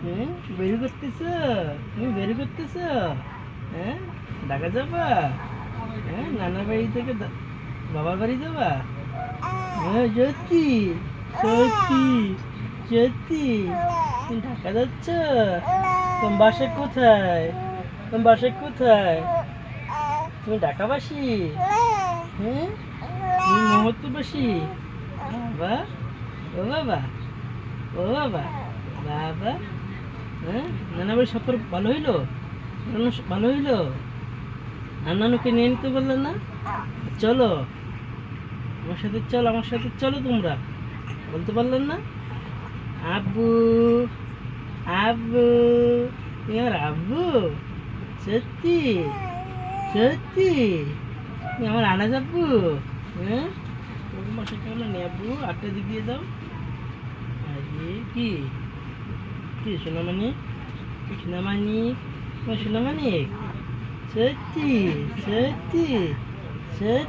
হ্যাঁ, বেরি করতেছ? তুমি বেরি করতেছ? হ্যাঁ, ঢাকা যাবা? হ্যাঁ, নানার বাড়ি থেকে বাবার বাড়ি যাবা? হ্যাঁ, সত্যি সত্যি সত্যি তুমি ঢাকা যাচ্ছ? তোমার বাসা কোথায়? তোমার বাসা কোথায়? তুমি ঢাকাবাসী? হ্যাঁ, তুমি মহত্ববাসী? বাবা, ও বাবা, ও বাবা, বাবা। হ্যাঁ, নানা বাড়ির সফর ভালো হইলো? ভালো হইলো? আর নানুকে নিয়ে নিতে বললেন না? চলো আমার সাথে, চলো আমার সাথে, চলো তোমরা বলতে পারলেন না? আব্বু, আব্বু, তুমি আমার আব্বু? সত্যি সত্যি তুমি আমার আনাজ আব্বু? হ্যাঁ, ওরকম বাসা কেমন নেই আব্বু, আটটা দিক দিয়ে দাও। আরে কি, কি সোনামানি, সোনামানি, তোমার সোনামানি? সত্যি সত্যি সত্যি